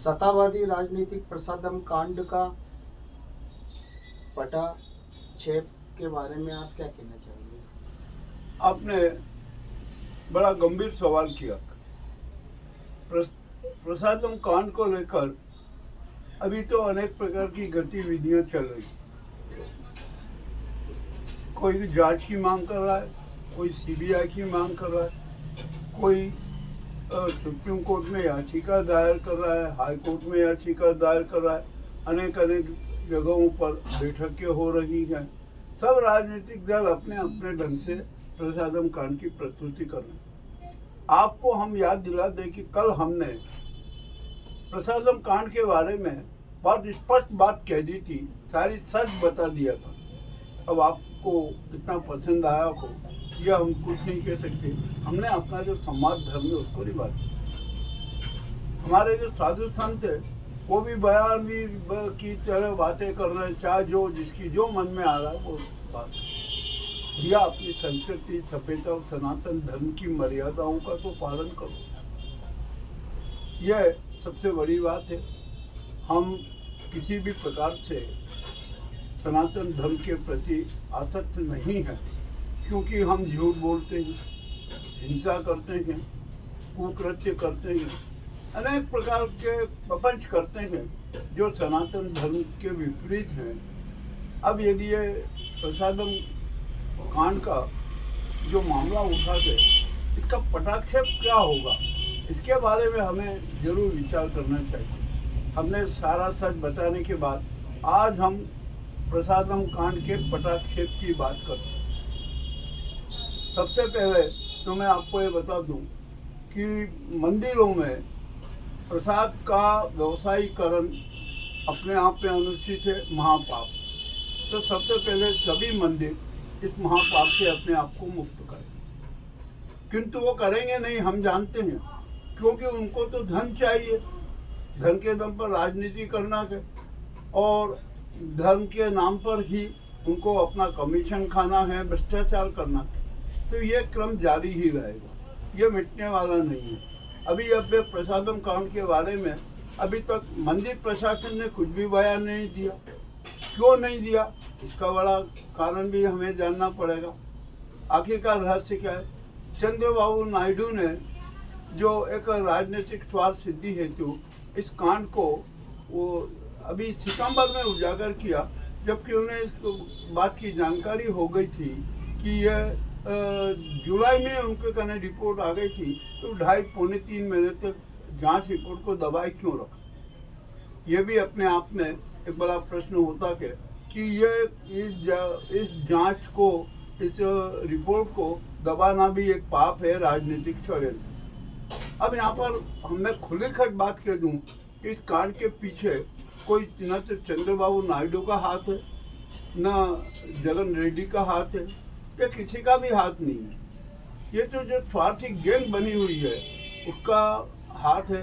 सत्तावादी राजनीतिक प्रसादम कांड का पटाक्षेप के बारे में आप क्या कहना चाहेंगे? आपने बड़ा गंभीर सवाल किया। प्रसादम कांड को लेकर अभी तो अनेक प्रकार की गतिविधियां चल रही। कोई जांच की मांग कर रहा है, कोई सीबीआई की मांग कर रहा है, कोई सुप्रीम कोर्ट में याचिका दायर कर रहा है, हाई कोर्ट में याचिका दायर कर रहा है, अनेक जगहों पर बैठकें हो रही हैं। सब राजनीतिक दल अपने अपने ढंग से प्रसादम कांड की प्रस्तुति कर रहे हैं। आपको हम याद दिला दें कि कल हमने प्रसादम कांड के बारे में बहुत स्पष्ट बात कह दी थी, सारी सच बता दिया था। अब आपको कितना पसंद आया हो यह हम कुछ नहीं कह सकते। हमने अपना जो समाज धर्म है उसको निभा दिया। हमारे जो साधु संत है वो भी बयान भी की तरह बातें कर रहे हैं, चाहे जो जिसकी जो मन में आ रहा है वो बात। या अपनी संस्कृति, सभ्यता और सनातन धर्म की मर्यादाओं का तो पालन करो, यह सबसे बड़ी बात है। हम किसी भी प्रकार से सनातन धर्म के प्रति आसक्त नहीं है, क्योंकि हम झूठ बोलते हैं, हिंसा करते हैं, कुकृत्य करते हैं, अनेक प्रकार के प्रपंच करते हैं जो सनातन धर्म के विपरीत हैं। अब यदि ये प्रसादम कांड का जो मामला उठा है, इसका पटाक्षेप क्या होगा, इसके बारे में हमें जरूर विचार करना चाहिए। हमने सारा सच बताने के बाद आज हम प्रसादम कांड के पटाक्षेप की बात करते हैं। सबसे पहले तो मैं आपको ये बता दूं कि मंदिरों में प्रसाद का व्यवसायीकरण अपने आप में अनुचित है, महापाप। तो सबसे पहले सभी मंदिर इस महापाप से अपने आप को मुक्त करें, किंतु वो करेंगे नहीं, हम जानते हैं, क्योंकि उनको तो धन चाहिए, धन के दम पर राजनीति करना है और धर्म के नाम पर ही उनको अपना कमीशन खाना है, भ्रष्टाचार करना है। तो ये क्रम जारी ही रहेगा, ये मिटने वाला नहीं है। अभी प्रसादम कांड के बारे में अभी तक मंदिर प्रशासन ने कुछ भी बयान नहीं दिया। क्यों नहीं दिया, इसका बड़ा कारण भी हमें जानना पड़ेगा। आखिरकार रहस्य क्या है? चंद्रबाबू नायडू ने जो एक राजनीतिक स्वार्थ सिद्धि हेतु इस कांड को वो अभी सितंबर में उजागर किया, जबकि उन्हें इस बात की जानकारी हो गई थी कि यह जुलाई में उनके कहने रिपोर्ट आ गई थी, तो 2.5-3 महीने तक जांच रिपोर्ट को दबाए क्यों रखा? ये भी अपने आप में एक बड़ा प्रश्न होता है कि ये इस जांच को, इस रिपोर्ट को दबाना भी एक पाप है, राजनीतिक षड्यंत्र। अब यहाँ पर मैं खुली खट बात कह दूँ कि इस कांड के पीछे कोई न तो चंद्रबाबू नायडू का हाथ है, न जगन रेड्डी का हाथ है, या किसी का भी हाथ नहीं है। ये तो जो स्वार्थी गैंग बनी हुई है उसका हाथ है।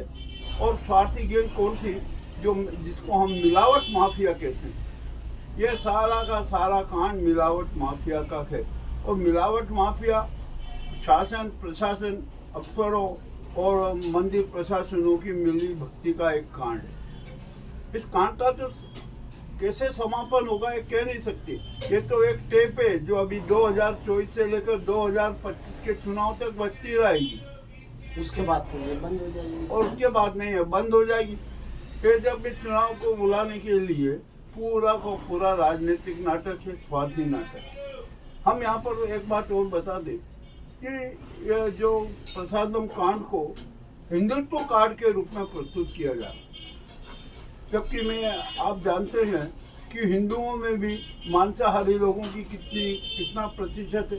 और स्वार्थी गैंग कौन सी? जिसको हम मिलावट माफिया कहते हैं। ये सारा का सारा कांड मिलावट माफिया का है, और मिलावट माफिया शासन, प्रशासन, अफसरों और मंदिर प्रशासनों की मिली भक्ति का एक कांड है। इस कांड का तो कैसे समापन होगा ये कह नहीं सकते। ये तो एक टेप है जो अभी 2024 से लेकर 2025 के चुनाव तक बचती रहेगी। उसके बाद तो ये बंद हो जाएगी, और उसके बाद नहीं है, बंद हो जाएगी। फिर जब इस चुनाव को बुलाने के लिए पूरा को पूरा राजनीतिक नाटक है, स्वार्थी नाटक। हम यहाँ पर एक बात और बता दें कि यह जो प्रसादम कांड को हिंदुत्व कांड के रूप में प्रस्तुत किया जा रहा है, जबकि आप जानते हैं कि हिंदुओं में भी मांसाहारी लोगों की कितना प्रतिशत है,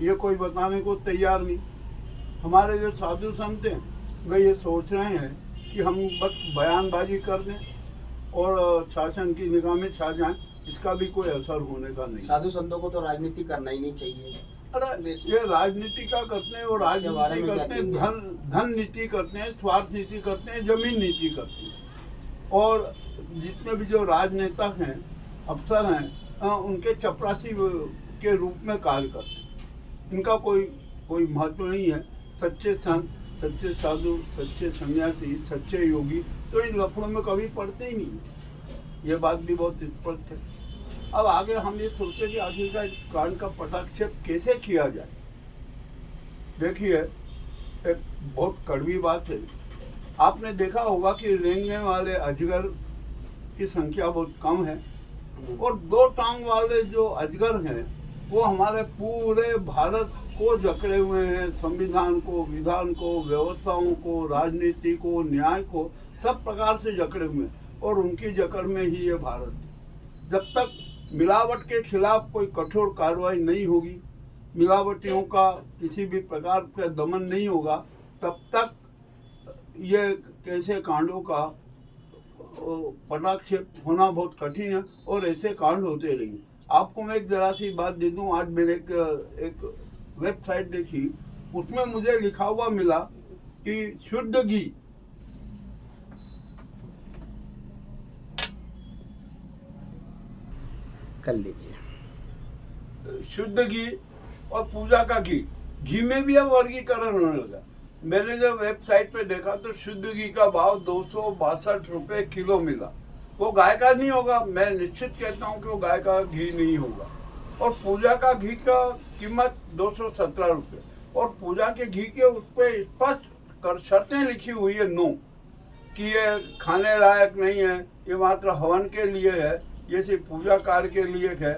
ये कोई बताने को तैयार नहीं। हमारे जो साधु संत हैं वे ये सोच रहे हैं कि हम बस बयानबाजी कर दें और शासन की निगाह में छा जाएं, इसका भी कोई असर होने का नहीं। साधु संतों को तो राजनीति करना ही नहीं चाहिए। अरे ये राजनीति का करते हैं, और राजनीति करते हैं, धन नीति करते हैं, स्वार्थ नीति करते हैं, जमीन नीति करते हैं। और जितने भी जो राजनेता हैं, अफसर हैं, उनके चपरासी के रूप में कार्य करते हैं। इनका कोई महत्व नहीं है। सच्चे संत सच्चे साधु, सच्चे सन्यासी, सच्चे योगी तो इन लफड़ों में कभी पड़ते ही नहीं। ये बात भी बहुत स्पष्ट है। अब आगे हम ये सोचे कि आखिरकार इस कांड का पटाक्षेप कैसे किया जाए। देखिए, एक बहुत कड़वी बात है। आपने देखा होगा कि रेंगने वाले अजगर की संख्या बहुत कम है और दो टांग वाले जो अजगर हैं वो हमारे पूरे भारत को जकड़े हुए हैं। संविधान को, विधान को, व्यवस्थाओं को, राजनीति को, न्याय को, सब प्रकार से जकड़े हुए हैं और उनकी जकड़ में ही ये भारत है। जब तक मिलावट के खिलाफ कोई कठोर कार्रवाई नहीं होगी, मिलावटियों का किसी भी प्रकार का दमन नहीं होगा, तब तक ये कैसे कांडों का पटाक्षेप होना बहुत कठिन है और ऐसे कांड होते रहेंगे। आपको मैं एक जरा सी बात दे दूं। आज मैंने एक वेबसाइट देखी, उसमें मुझे लिखा हुआ मिला कि शुद्ध घी कर लीजिए। शुद्ध घी और पूजा का घी में भी अब वर्गीकरण होने लगा। मैंने जब वेबसाइट पे देखा तो शुद्ध घी का भाव 262 रुपए किलो मिला। वो गाय का नहीं होगा, मैं निश्चित कहता हूँ कि वो गाय का घी नहीं होगा। और पूजा का घी का कीमत 217 रुपये और पूजा के घी के उस पर स्पष्ट कर शर्तें लिखी हुई है नो, कि ये खाने लायक नहीं है, ये मात्र हवन के लिए है, ये सिर्फ पूजा कार्य के लिए है।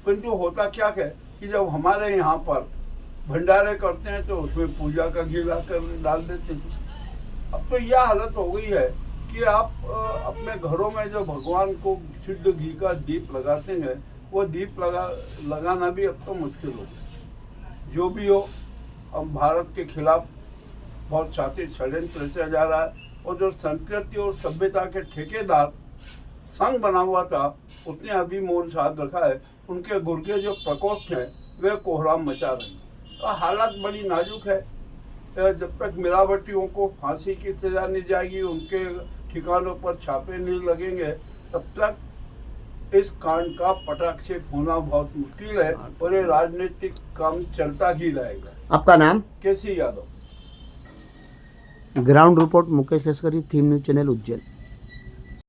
परंतु होता क्या है कि जब हमारे यहाँ पर भंडारे करते हैं तो उसमें पूजा का घी ला कर डाल देते हैं। अब तो यह हालत हो गई है कि आप अपने घरों में जो भगवान को शुद्ध घी का दीप लगाते हैं, वो दीप लगाना भी अब तो मुश्किल हो गया। जो भी हो, अब भारत के खिलाफ बहुत शातिर षड्यंत्र रचा जा रहा है और जो संस्कृति और सभ्यता के ठेकेदार संघ बना हुआ था उसने अभी मौन साध रखा है। उनके गुर्गे जो प्रकोष्ठ हैं वे कोहराम मचा रहे हैं। तो हालत बड़ी नाजुक है। जब तक मिलावटियों को फांसी की सजा नहीं जाएगी, उनके ठिकानों पर छापे नहीं लगेंगे, तब तक इस कांड का पटाक्षेप होना बहुत मुश्किल है और ये राजनीतिक काम चलता ही रहेगा। आपका नाम? केसी यादव। ग्राउंड रिपोर्ट मुकेश लश्करी, थीम न्यूज चैनल उज्जैन।